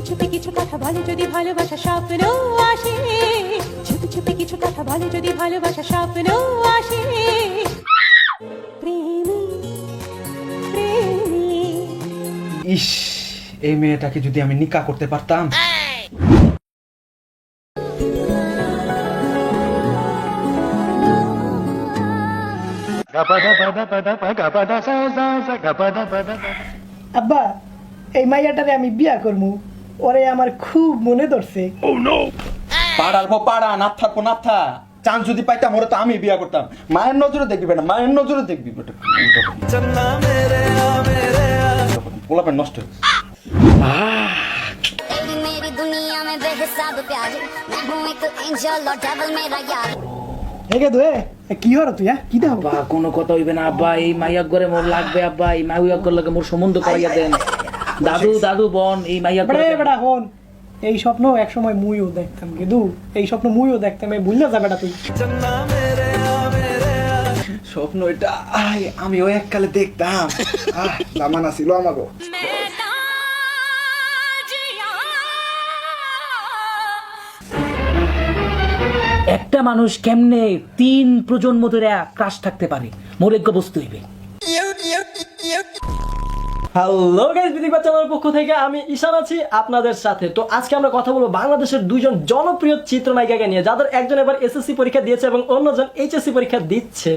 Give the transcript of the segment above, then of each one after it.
চুপি কিছু কথা বলে যদি ভালোবাসা স্বপ্ন আসে, চুপি চুপি কিছু কথা বলে যদি ভালোবাসা স্বপ্ন আসে। প্রেমী প্রেমী। ইস, এই মেয়েটাকে যদি আমি নিকা করতে পারতাম। আব্বা, এই মাইয়াটারে আমি বিয়া করবো, ওরে আমার খুব মনে ধরছে। পাড়ার পর পাড়া, নাথা পর নাথা, চান্স যদি পাইতাম ওরা তো আমি বিয়া করতাম। মায়ের নজরে দেখবি না, মায়ের নজরে দেখবি। পোলাপেন নষ্ট হয়েছে। কি হলো তুই? কি দেখ আব্বা কোনো কথা হইবে না আব্বা, এই মাইয়া করে মোর লাগবে আব্বা, এই মাইয়া করে লাগে মোর সম্বন্ধ করাইয়া দেন। দাদু দাদু বোন এই মাইয়া করে বেটা হন, এই স্বপ্ন এক সময় মুইও দেখতাম, কিন্তু এই স্বপ্ন মুইও দেখতাম, এই ভুললে যা বেটা তুই। স্বপ্ন এটা আমিও এককালে দেখতাম। জামানা ছিল আমাকে। একটা মানুষ কেমনে 3 প্রজন্ম ধরে ক্রাশ থাকতে পারে, মোর এক বস্তু হইবে। হ্যালো গাইস, বিদিক বাচ্চাদের পক্ষ থেকে আমি ঈশান আছি আপনাদের সাথে। তো আজকে আমরা কথা বলবো বাংলাদেশের দুইজন জনপ্রিয় চিত্রনায়িকাকে নিয়ে, যাদের একজন এবার এসএসসি পরীক্ষা দিয়েছে এবং অন্যজন এইচএসসি পরীক্ষা দিচ্ছে।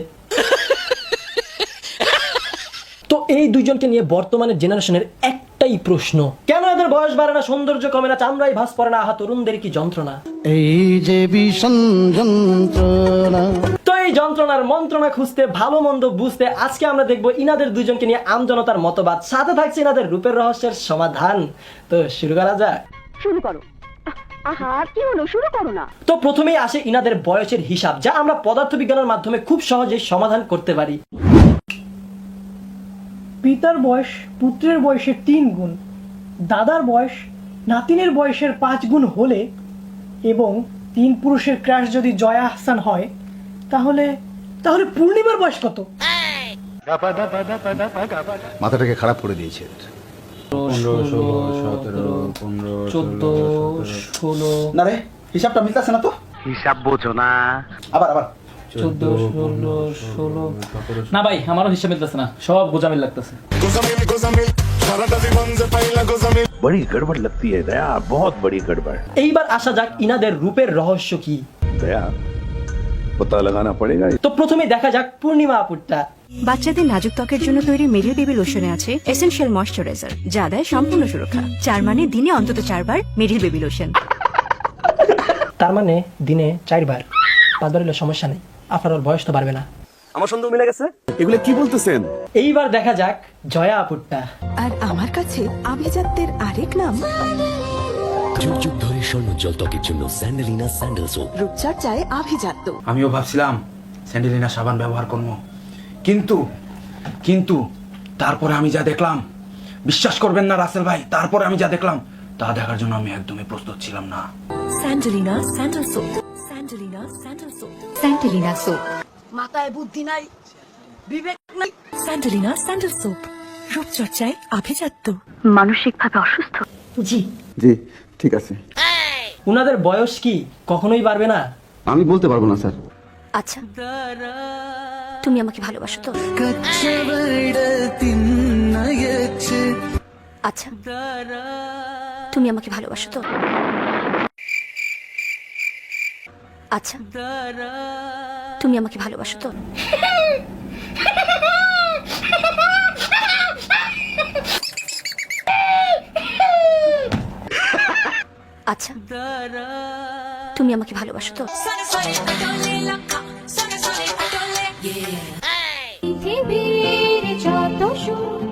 তো এই দুইজনকে নিয়ে বর্তমানে জেনারেশনের একটাই প্রশ্ন, কেন এদের বয়স বাড়ে না, সৌন্দর্য কমে না, চামড়াই ভাঁজ পড়ে না, আহা তরুণদের কি যন্ত্রণা। এই যে ভীষণ যন্ত্রণা। তো এই যন্ত্রণার মন্ত্রণা খুঁজতে, ভালো মন্দ বুঝতে আজকে আমরা দেখবো ইনাদের দুইজনকে নিয়ে আমজনতার মতবাদ, সাথে থাকছে ইনাদের রূপের রহস্যের সমাধান। তো শুরু করা যাক। শুরু করো। আহা, কি হলো, শুরু করো না। তো প্রথমেই আসে ইনাদের বয়সের হিসাব, যা আমরা পদার্থবিজ্ঞানের মাধ্যমে খুব সহজেই সমাধান করতে পারি। পিতার বয়স পুত্রের বয়সের 3 গুণ, দাদার বয়স নাতিনের বয়সের 5 গুণ হলে এবং 3 পুরুষের ক্রাশ যদি জয়া আহসান হয়, তাহলে তাহলে পূর্ণিমার বয়স কত? মাথাটাকে খারাপ করে দিয়েছে। 14 16 না রে, হিসাবটা মিলতেছে না তো। হিসাব বোঝো না। আবার 14 16 16 না ভাই, আমারও হিসাব মিলতেছে না, সব গোজামিল লাগতেছে। बड़ी गड़बड़ लगती है दया, बहुत बड़ी गड़बड़। এইবার আসা যাক ইনাদের রূপের রহস্য কি। दया पता लगाना पड़ेगा। তো প্রথমে দেখা যাক পূর্ণিমা আপুরটা। বাচ্চাদের নাজুক ত্বকের জন্য তৈরি মেরিল বেবি লোশনে আছে এসেনশিয়াল ময়শ্চারাইজার, যা দেয় সম্পূর্ণ সুরক্ষা। 4 মানে দিনে অন্তত 4 বার মেরিল বেবি লোশন। তার মানে দিনে 4 বার, 5 বার হলে সমস্যা নেই, আপনার বয়স তো বাড়বে না। আমার সন্দেহ মিলে গেছে। এগুলো কি বলতেছেন? এইবার দেখা যাক জয়া আপুরটা। আর আমার কাছে আভিজাত্যের আরেক নাম, যুগ যুগ ধরে স্বর্ণোজ্জ্বল ত্বকের জন্য স্যান্ডেলিনা স্যান্ডেল সোপ। রূপচর্চায় আভিজাত্য। আমিও ভাবছিলাম স্যান্ডেলিনা সাবান ব্যবহার করবো, কিন্তু তারপরে আমি যা দেখলাম, বিশ্বাস করবেন না রাসেল ভাই, তারপরে আমি যা দেখলাম তা দেখার জন্য আমি একদমই প্রস্তুত ছিলাম না। Sandalina sandal soap, Sandalina sandal soap, Sandalina soap. মাথায় বুদ্ধি নাই, বিবেক নাই। স্যান্ডেলিনা স্যান্ডেল সোপ, রূপচর্চায় আভিজাত্য। মানসিকভাবে অসুস্থ? জি জি ঠিক আছে। উনাদের বয়স কি কখনোই বাড়বে না? আমি বলতে পারবো না স্যার। আচ্ছা, তুমি আমাকে ভালোবাসো তো? আচ্ছা, তুমি আমাকে ভালোবাসো তো? আচ্ছা, তুমি আমাকে ভালোবাসো তো? আচ্ছা, তুমি আমাকে ভালোবাসো তো? পৃথিবীর যত সুখ